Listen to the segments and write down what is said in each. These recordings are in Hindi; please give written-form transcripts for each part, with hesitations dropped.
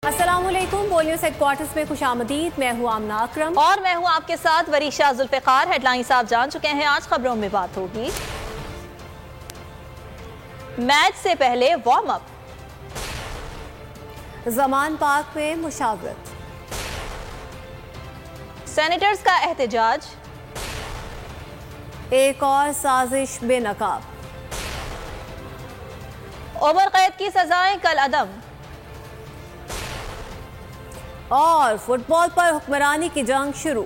अस्सलामुअलैकुम। बोल न्यूज़ हेडक्वार्टर्स में खुशामदीद। मैं हूँ आमना अकरम और मैं हूँ आपके साथ वरीशा जुल्फ़िकार। हेडलाइंस आप जान चुके हैं, आज खबरों में बात होगी। मैच से पहले वार्म अप, ज़मान पार्क में मुशावरत, सेनेटर्स का एहतजाज, एक और साजिश बेनकाब, उम्र कैद की सजाएं कल अदम और फुटबॉल पर हुक्मरानी की जंग शुरू।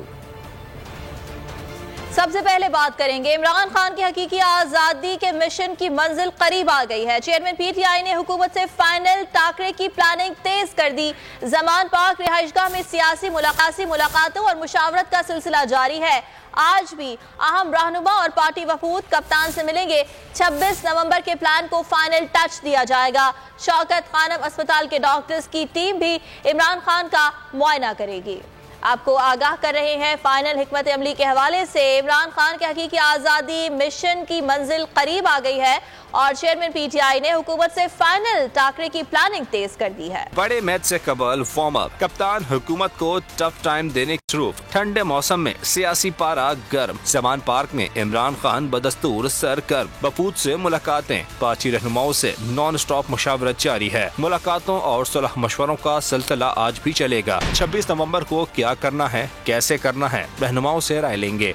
सबसे पहले बात करेंगे इमरान खान की हकीकी आजादी के मिशन की मंजिल करीब आ गई है। चेयरमैन पीटीआई ने हुकूमत से फाइनल टाकरे की प्लानिंग तेज कर दी। जमान पार्क रिहाइशगाह में सियासी मुलाकातों और मुशावरत का सिलसिला जारी है। आज भी अहम रहनुमा और पार्टी वफूद कप्तान से मिलेंगे। 26 नवंबर के प्लान को फाइनल टच दिया जाएगा। शौकत खानम अस्पताल के डॉक्टर्स की टीम भी इमरान खान का मुआयना करेगी। आपको आगाह कर रहे हैं फाइनल हिकमत अमली के हवाले से। इमरान खान के हकीकी आज़ादी मिशन की मंजिल करीब आ गई है और चेयरमैन पीटीआई ने हुकूमत से फाइनल टाकरे की प्लानिंग तेज कर दी है। बड़े मैच से कबल वार्म अप, कप्तान हुकूमत को टफ टाइम देने की मसरूफ। ठंडे मौसम में सियासी पारा गर्म। ज़मान पार्क में इमरान खान बदस्तूर सरगर्म। वफूद से मुलाकातें, पार्टी रहनुमाओं से नॉन स्टॉप मुशावरत जारी है। मुलाकातों और सुलह मशवरों का सिलसिला आज भी चलेगा। 26 नवंबर को क्या करना है, कैसे करना है, रहनुमाओं से राय लेंगे।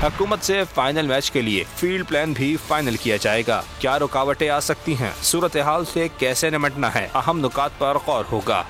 हुकूमत से फाइनल मैच के लिए फील्ड प्लान भी फाइनल किया जाएगा। क्या रुकावटें आ सकती हैं, सूरत हाल से कैसे निपटना है, अहम नुकात पर गौर होगा।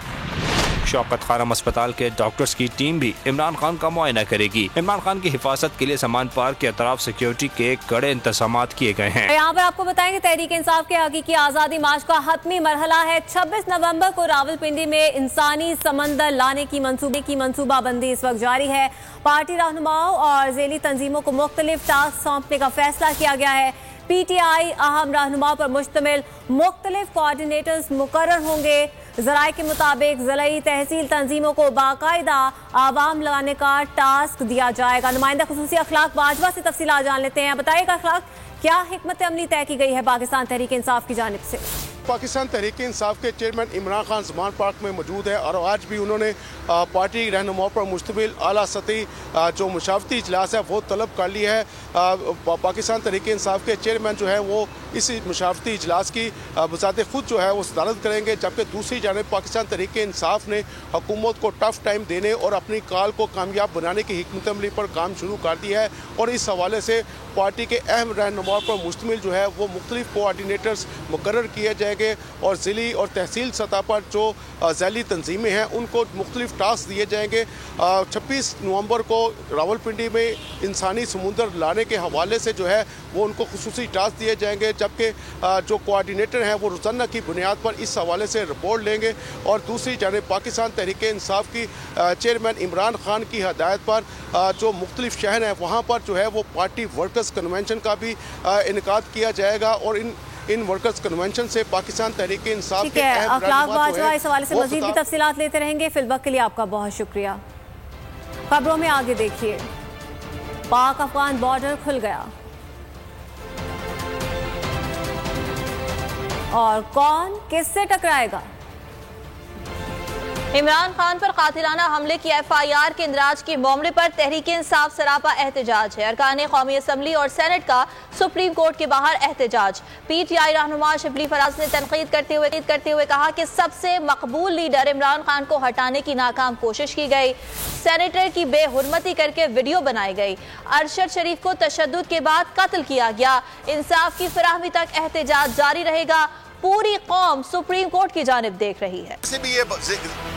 शौकत खानम अस्पताल के डॉक्टर्स की टीम भी इमरान खान का मुआयना करेगी। इमरान खान की हिफाजत के लिए ज़मान पार्क के अतराफ सिक्योरिटी के कड़े इंतजाम किए गए हैं। यहाँ पर आपको बताएंगे तहरीक इंसाफ के हकीकी आज़ादी मार्च का हतमी मरहला है। 26 नवंबर को रावलपिंडी में इंसानी समंदर लाने की मंसूबाबंदी इस वक्त जारी है। पार्टी रहनुमाओं और ज़ेली तंजीमों को मुख्तलिफ टास्क सौंपने का फैसला किया गया है। पीटीआई अहम रहनुमाओं पर मुश्तमिल मुख्तलिफ कोऑर्डिनेटर्स मुकर्रर होंगे। ज़राए के मुताबिक ज़िलाई तहसील तंजीमों को बाकायदा आवाम लगाने का टास्क दिया जाएगा। नुमाइंदा खुसूसी अखलाक बाजवा से तफसीलात जान लेते हैं। बताइएगा अखलाक, क्या हिकमत अमली तय की गई है पाकिस्तान तहरीक इंसाफ की जानिब से? पाकिस्तान तहरीक इंसाफ के चेयरमैन इमरान खान ज़मान पार्क में मौजूद है और आज भी उन्होंने पार्टी रहनुमाओं पर मुश्तमिल आला सतही जो मुशावरती इजलास है वो तलब कर लिया है। पाकिस्तान तहरीक इंसाफ के चेयरमैन जो है वो इस मुशावरती इजलास की बज़ाते खुद जो है वो सदारत करेंगे, जबकि दूसरी जानिब पाकिस्तान तहरीक इंसाफ ने हुकूमत को टफ टाइम देने और अपनी काल को कामयाब बनाने की हिकमत अमली पर काम शुरू कर दिया है। और इस हवाले से पार्टी के अहम रहनुमाओं पर मुश्तमिल जो है वो मुख्तलिफ कोऑर्डिनेटर्स मुकर्रर किए जाएंगे और ज़िली और तहसील सतह पर जो ज़ैली तंजीमें हैं उनको मुख्तलिफ टास्क दिए जाएंगे। 26 नवंबर को रावलपिंडी में इंसानी समुंदर लाने के हवाले से जो है वो उनको खुसूसी टास्क दिए जाएंगे, जबकि जो कोऑर्डिनेटर हैं वो रोज़ाना की बुनियाद पर इस हवाले से रिपोर्ट लेंगे। और दूसरी जानिब पाकिस्तान तहरीक इंसाफ की चेयरमैन इमरान खान की हदायत पर जो मुख्तलिफ शहर हैं वहाँ पर जो है वो पार्टी वर्कर्स कन्वेंशन का भी इनेकाद किया जाएगा। और इन वर्कर्स कन्वेंशन से पाकिस्तान तहरीक इंसाफ के अखलाक बाजवा इस हवाले से मजीद भी तफसीलात लेते रहेंगे। फिलवक्त के लिए आपका बहुत शुक्रिया। खबरों में आगे देखिए, पाक अफगान बॉर्डर खुल गया और कौन किससे टकराएगा? इमरान खान पर कातिलाना हमले की FIR के इंदराज के मामले पर तहरीक इंसाफ सरापा एहतजाज है। अरकान कौमी असम्बली और सेनेट का सुप्रीम कोर्ट के बाहर एहतजाज। PTI रहनुमा शिबली फराज ने तनकीद करते हुए कहा कि सबसे मकबूल लीडर इमरान खान को हटाने की नाकाम कोशिश की गई। सेनेटर की बेहुरमती करके वीडियो बनाई गई। अरशद शरीफ को तशद्दुद के बाद कत्ल किया गया। इंसाफ की फराहमी तक एहतजाज जारी रहेगा। पूरी कौम सुप्रीम कोर्ट की जानिब देख रही है। भी ये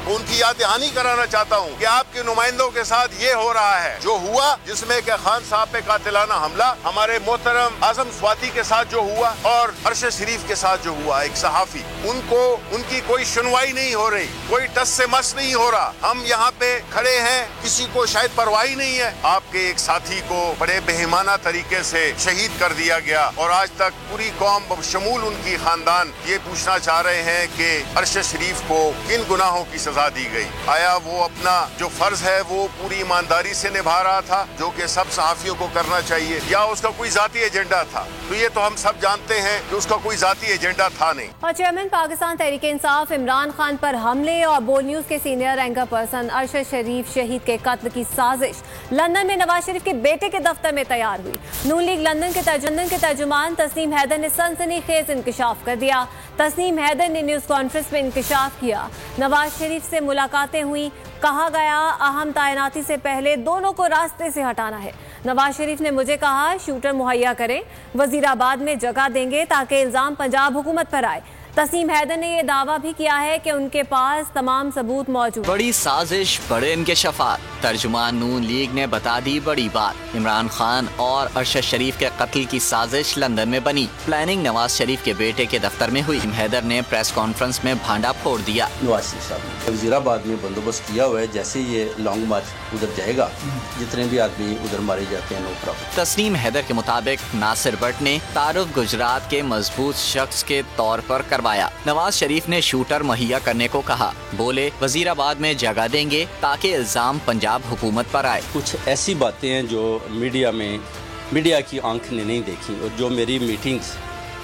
उनकी याद दहानी कराना चाहता हूँ कि आपके नुमाइंदों के साथ ये हो रहा है जो हुआ, जिसमें कि खान साहब पे कातिलाना हमला, हमारे मोहतरम आजम स्वाति के साथ जो हुआ और अरशद शरीफ के साथ जो हुआ, एक सहाफी, उनकी कोई सुनवाई नहीं हो रही, कोई टस से मस नहीं हो रहा। हम यहाँ पे खड़े हैं, किसी को शायद परवाह नहीं है। आपके एक साथी को बड़े बेईमाना तरीके से शहीद कर दिया गया और आज तक पूरी कौम बशमूल उनकी खानदान खान ये पूछना चाह रहे हैं कि अरशद शरीफ को किन गुनाहों की सजा दी गई। आया वो अपना जो फर्ज है वो पूरी ईमानदारी से निभा रहा था जो कि सब सहाफियों को करना चाहिए, या उसका कोई जाती एजेंडा था? तो ये तो हम सब जानते हैं कि उसका कोई जाती एजेंडा था नहीं। और चेयरमैन पाकिस्तान तहरीक इंसाफ इमरान खान पर हमले और बोल न्यूज के सीनियर एंकर पर्सन अरशद शरीफ शहीद के कत्ल की साजिश लंदन में नवाज शरीफ के बेटे के दफ्तर में तैयार हुई। नून लीग लंदन के तर्जुमान तस्नीम हैदर ने सनसनीखेज इंकशाफ कर दिया। तस्नीम हैदर ने न्यूज कॉन्फ्रेंस में इंकशाफ किया। नवाज शरीफ से मुलाकातें हुई। कहा गया अहम तैनाती से पहले दोनों को रास्ते से हटाना है। नवाज शरीफ ने मुझे कहा शूटर मुहैया करें, वजीराबाद में जगह देंगे ताकि इल्जाम पंजाब हुकूमत पर आए। तस्नीम हैदर ने यह दावा भी किया है कि उनके पास तमाम सबूत मौजूद। बड़ी साजिश, बड़े इंकशाफात। तर्जुमान नून लीग ने बता दी बड़ी बात। इमरान खान और अरशद शरीफ के कत्ल की साजिश लंदन में बनी। प्लानिंग नवाज शरीफ के बेटे के दफ्तर में हुई। हैदर ने प्रेस कॉन्फ्रेंस में भांडा फोड़ दिया। नवाज शरीफ साहब ने वजीराबाद में बंदोबस्त किया हुआ है, जैसे ये लॉन्ग मार्च उधर जाएगा जितने भी आदमी उधर मारे जाते हैं नो प्रॉब्लम। तस्नीम हैदर के मुताबिक नासिर भट्ट ने तारुफ गुजरात के मजबूत शख्स के तौर पर करवाया। नवाज शरीफ ने शूटर मुहैया करने को कहा। बोले वजीराबाद में जगह देंगे ताकि इल्जाम पंजाब हुकूमत पर आए। कुछ ऐसी बातें हैं जो मीडिया की आंख ने नहीं देखी, और जो मेरी मीटिंग्स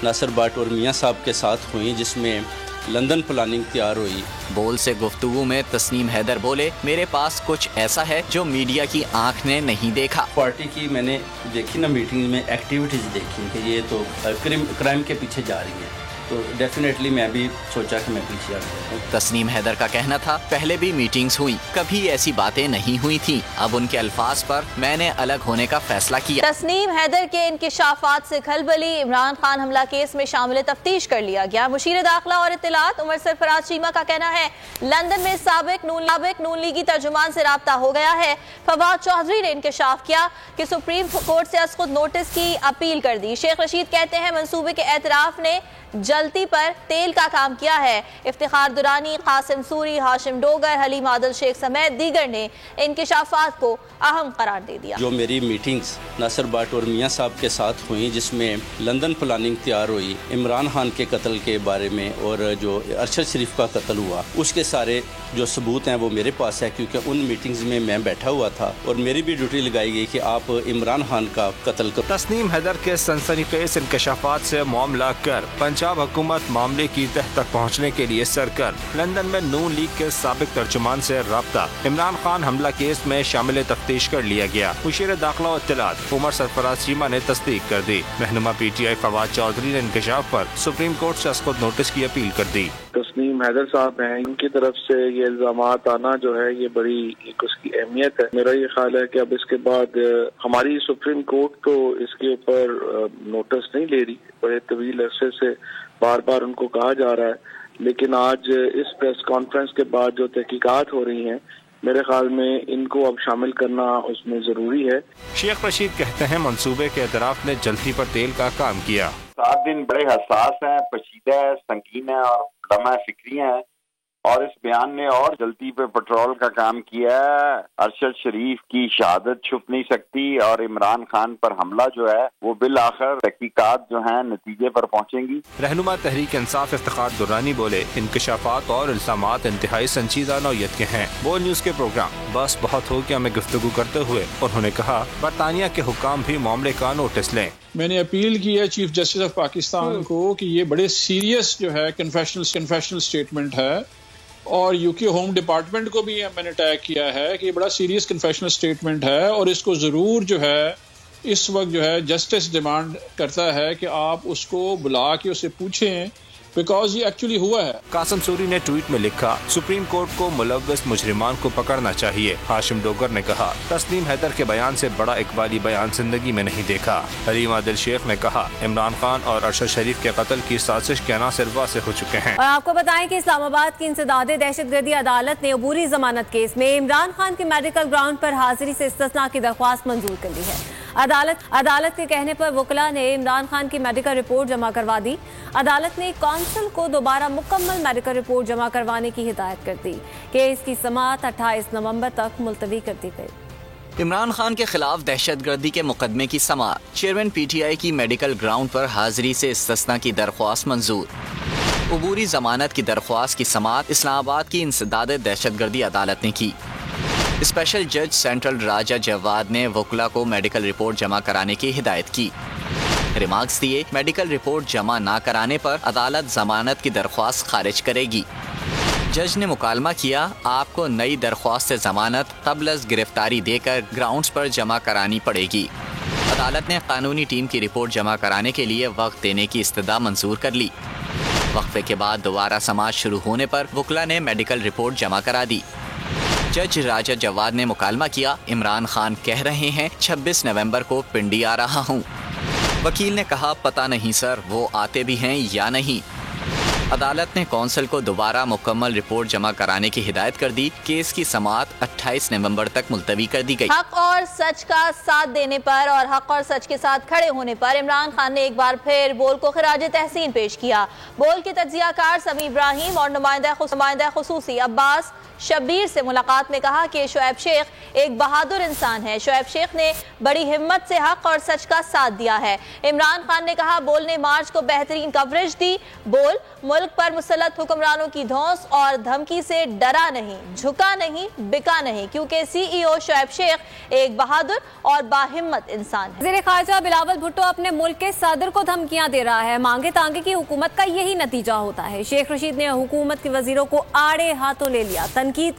नासिर भट्ट और मियाँ साहब के साथ हुई जिसमें लंदन प्लानिंग तैयार हुई। बोल से गुफ्तगू में तस्नीम हैदर बोले मेरे पास कुछ ऐसा है जो मीडिया की आंख ने नहीं देखा। पार्टी की मैंने देखी ना मीटिंग में एक्टिविटीज देखी कि ये तो क्राइम के पीछे जा रही है, तो डेफिनेटली मैं भी सोचा कि मैं पीछे आ गया। तस्नीम हैदर का कहना था पहले भी मीटिंग्स हुई, कभी ऐसी बातें नहीं हुई थी। अब उनके अल्फाज पर मैंने अलग होने का फैसला किया। तस्नीम हैदर के इंकिशाफात से खलबली। इमरान खान हमला केस में शामिल तफ्तीश कर लिया गया। मुशीर दाखिला और इत्तलात उमर सरफराज चीमा का कहना है लंदन में साबिक नून लीगी तर्जुमान से राब्ता हो गया है। फवाद चौधरी ने इंकशाफ किया कि सुप्रीम कोर्ट से खुद नोटिस की अपील कर दी। शेख रशीद कहते हैं मंसूबे के एतराफ ने जल्दी पर तेल का काम किया है। इफ्तिखार दुरानी, कासिम सूरी, हाशिम डोगर, हलीम आदिल शेख समेत दीगर ने इंकिशाफात को अहम करार दे दिया। जो मेरी मीटिंग्स नासिर भट्ट और मियाँ साहब के साथ हुई जिसमें लंदन प्लानिंग तैयार हुई इमरान खान के कत्ल के बारे में, और जो अरशद शरीफ का कत्ल हुआ उसके सारे जो सबूत हैं वो मेरे पास है, क्योंकि उन मीटिंग्स में मैं बैठा हुआ था और मेरी भी ड्यूटी लगाई गई कि आप इमरान खान का कत्ल करो। तस्नीम हैदर के सनसनीखेज इंकशाफात से मामला कर पंजाब हुकूमत मामले की तह तक पहुँचने के लिए सरगर्म। लंदन में नून लीग के साबिक तर्जुमान से राब्ता। इमरान खान हमला केस में शामिल तफ्तीश कर लिया गया। मुशीर दाखिला और इत्तलात उमर सरफराज चीमा ने तस्दीक कर दी। रहनुमा PTI फवाद चौधरी ने इंकशाफ पर सुप्रीम कोर्ट से खुद नोटिस की अपील कर दी। तस्नीम हैदर साहब हैं, इनकी तरफ से ये इल्जामात आना जो है ये बड़ी एक उसकी अहमियत है। मेरा ये ख्याल है कि अब इसके बाद हमारी सुप्रीम कोर्ट तो इसके ऊपर नोटिस नहीं ले रही। बड़े तवील अरसे से बार बार उनको कहा जा रहा है, लेकिन आज इस प्रेस कॉन्फ्रेंस के बाद जो तहकीकात हो रही हैं मेरे ख्याल में इनको अब शामिल करना उसमें जरूरी है। शेख रशीद कहते हैं मंसूबे के एतराफ ने जल्दी पर तेल का काम किया। 7 दिन बड़े हसास हैं, पेचीदा है, संगीन है और लम्हा फिक्री है, और इस बयान ने और जल्दी पे पेट्रोल का काम किया है। अरशद शरीफ की शहादत छुप नहीं सकती और इमरान खान पर हमला जो है वो बिल आखिर तहकीकात जो है नतीजे पर पहुंचेंगी। रहनुमा तहरीक इंसाफ इफ्तिखार दुरानी बोले इंकशाफात और इल्जामात इंतहाई संजीदा नौयत के हैं। बोल न्यूज के प्रोग्राम बस बहुत हो गया में गुफ्तगू करते हुए उन्होंने कहा बरतानिया के हुक्काम भी मामले का नोटिस लें। मैंने अपील की है चीफ जस्टिस ऑफ पाकिस्तान को कि ये बड़े सीरियस जो है कन्फेशनल स्टेटमेंट है, और यूके होम डिपार्टमेंट को भी मैंने टैग किया है कि ये बड़ा सीरियस कन्फेशनल स्टेटमेंट है, और इसको ज़रूर जो है इस वक्त जो है जस्टिस डिमांड करता है कि आप उसको बुला के उससे पूछें, बिकॉज ये एक्चुअली हुआ है। कासिम सूरी ने ट्वीट में लिखा सुप्रीम कोर्ट को मुलव्वस मुजरिमान को पकड़ना चाहिए। हाशिम डोगर ने कहा तस्नीम हैदर के बयान से बड़ा इकबाली बयान जिंदगी में नहीं देखा। हलीम आदिल शेख ने कहा इमरान खान और अरशद शरीफ के कत्ल की साजिश के नासिरवा से हो चुके हैं। और आपको बताएं कि इस्लामाबाद की इंसदादे दहशतगर्दी अदालत ने अबूरी जमानत केस में इमरान खान के मेडिकल ग्राउंड पर हाजिरी से इस्तिस्ना की दरख्वास्त मंजूर कर ली है। अदालत के कहने पर वकला ने इमरान खान की मेडिकल रिपोर्ट जमा करवा दी। अदालत ने कौंसिल को दोबारा मुकम्मल मेडिकल रिपोर्ट जमा करवाने की हिदायत कर दी। केस की समाअत 28 नवंबर तक मुलतवी कर दी गई। इमरान खान के खिलाफ दहशतगर्दी के मुकदमे की समाअत। चेयरमैन PTI की मेडिकल ग्राउंड पर हाजिरी से इस्तिस्ना की दरख्वास्त मंजूर। अबूरी जमानत की दरख्वास्त की समाअत इस्लामाबाद की इंसदाद दहशतगर्दी अदालत ने की। स्पेशल जज सेंट्रल राजा जवाद ने वकला को मेडिकल रिपोर्ट जमा कराने की हिदायत की। रिमार्क्स दिए, मेडिकल रिपोर्ट जमा ना कराने पर अदालत जमानत की दरख्वास्त खारिज करेगी। जज ने मुकालमा किया, आपको नई दरख्वास्त जमानत क़ब्ल अज़ गिरफ्तारी देकर ग्राउंड्स पर जमा करानी पड़ेगी। अदालत ने कानूनी टीम की रिपोर्ट जमा कराने के लिए वक्त देने की इस्तदा मंजूर कर ली। वक्फे के बाद दोबारा समाअत शुरू होने पर वकला ने मेडिकल रिपोर्ट जमा करा दी। जज राजा जवाद ने मुकालमा किया, इमरान खान कह रहे हैं 26 नवंबर को पिंडी आ रहा हूँ। वकील ने कहा, पता नहीं सर, वो आते भी हैं या नहीं। अदालत ने कौंसल को दोबारा मुकम्मल रिपोर्ट जमा कराने की हिदायत कर दी। केस की समाअत 28 नवंबर तक मुलतवी कर दी गई। हक और सच का साथ देने पर और हक और सच के साथ खड़े होने पर इमरान खान ने एक बार फिर बोल को खिराज तहसीन पेश किया। बोल के तज्जियाकार समी इब्राहिम और नुमाइंदा खुसूसी अब्बास शब्बीर से मुलाकात में कहा कि शोएब शेख एक बहादुर इंसान है। शोएब शेख ने बड़ी हिम्मत से हक और सच का साथ दिया है। इमरान खान ने कहा, बोल ने मार्च को बेहतरीन कवरेज दी। बोल मुल्क पर मुसल्लत हुक्मरानों की धौंस और धमकी से डरा नहीं, झुका नहीं, बिका नहीं, क्योंकि CEO शोएब शेख एक बहादुर और बाहिम्मत इंसान है। वज़ीर ख़ारजा बिलावल भुट्टो अपने मुल्क के सदर को धमकियां दे रहा है। मांगे तांगे की हुकूमत का यही नतीजा होता है। शेख रशीद ने हुकूमत के वजीरों को आड़े हाथों ले लिया। तनकीद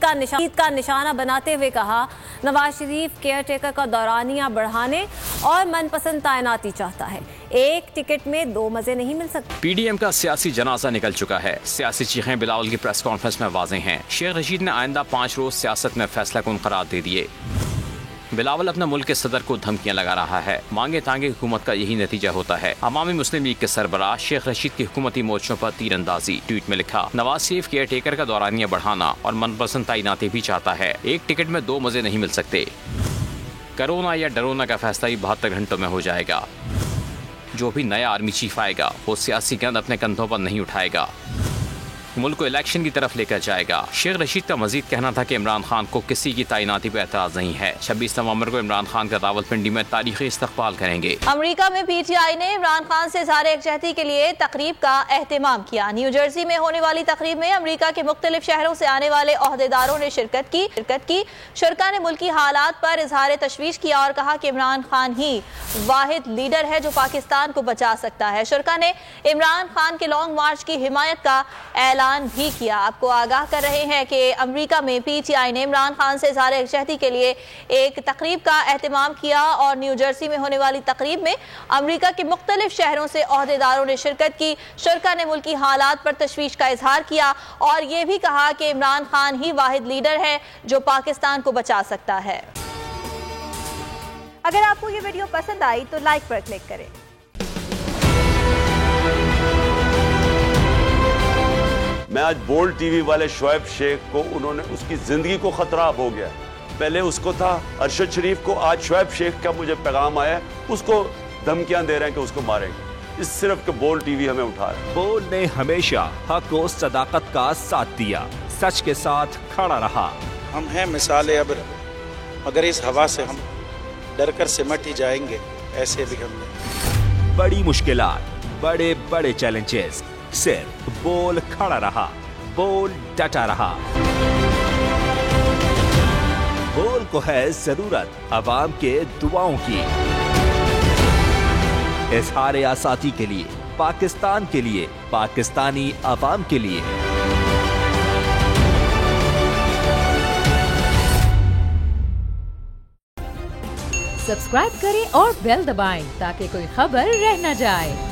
का निशाना बनाते हुए कहा, नवाज शरीफ केयर टेकर का दौरानिया बढ़ाने और मनपसंद तैनाती चाहता है। एक टिकट में दो मजे नहीं मिल सकते। PDM का सियासी जनाजा निकल चुका है। सियासी चीखें बिलावल की प्रेस कॉन्फ्रेंस में वाज़ेह हैं। शेख रशीद ने आइंदा 5 रोज सियासत में फैसला कुन करार दे दिए। बिलावल अपने मुल्क के सदर को धमकियां लगा रहा है। मांगे तांगे हुकूमत का यही नतीजा होता है। अवामी मुस्लिम लीग के सरबराह शेख रशीद की हुकूमती मोर्चों पर तीरंदाजी। ट्वीट में लिखा, नवाज शरीफ केयर टेकर का दौरानिया बढ़ाना और मनपसंद तैनाती भी चाहता है। एक टिकट में दो मजे नहीं मिल सकते। करोना या डरोना का फैसला ही 72 घंटों में हो जाएगा। जो भी नया आर्मी चीफ आएगा वो सियासी गंद अपने कंधों पर नहीं उठाएगा, मुल्क को इलेक्शन की तरफ लेकर जाएगा। शेख रशीद का मजीद कहना था कि इमरान खान को किसी की तैनाती पर एतराज नहीं है। 26 नवंबर को इमरान खान का रावलपिंडी में तारीखी इस्तकबाल करेंगे। अमेरिका में PTI ने इमरान खान से इज़हार यकजहती के लिए तकरीब का एहतमाम किया। न्यू जर्सी में होने वाली तकरीब में अमेरिका के मुख्तलिफ शहरों से आने वाले ओहदेदारों ने शिरकत की। शुरका ने मुल्की हालात पर इज़हार तशवीश किया और कहा कि इमरान खान ही वाहिद लीडर है जो पाकिस्तान को बचा सकता है। शुरका ने इमरान खान के लॉन्ग मार्च की हिमायत का ऐलान भी किया। आपको आगाह कर रहे हैं कि अमेरिका में PTI ने इमरान खान से इज़हार यकजहती के लिए एक तकरीब का एहतमाम किया और न्यू जर्सी में होने वाली तकरीब में अमेरिका के मुख्तलिफ शहरों से ओहदेदारों ने शिरकत की। शुरका ने मुल्की हालात पर तशवीश का इजहार किया और ये भी कहा कि इमरान खान ही वाहिद लीडर है जो पाकिस्तान को बचा सकता है। अगर आपको ये वीडियो पसंद आई तो लाइक पर क्लिक करें। मैं आज बोल्ड टीवी वाले शोएब शेख को, उन्होंने उसकी जिंदगी को खतरा हो गया। पहले उसको था अरशद शरीफ को, आज शोएब शेख का मुझे पैगाम आया, उसको धमकियां दे रहे हैं कि उसको मारेंगे। इस सिर्फ के बोल्ड टीवी हमें उठा रहे। बोल्ड ने हमेशा हक और सदाकत का साथ दिया, सच के साथ खड़ा रहा। हम हैं मिसाल अब्र, मगर इस हवा से हम डर कर सिमट ही जाएंगे। ऐसे भी हमने बड़ी मुश्किलात, बड़े बड़े चैलेंजेस, सिर्फ बोल खड़ा रहा, बोल डटा रहा। बोल को है जरूरत अवाम के दुआओं की। इज़हार आज़ादी के लिए, पाकिस्तान के लिए, पाकिस्तानी अवाम के लिए। सब्सक्राइब करें और बेल दबाएं ताकि कोई खबर रह न जाए।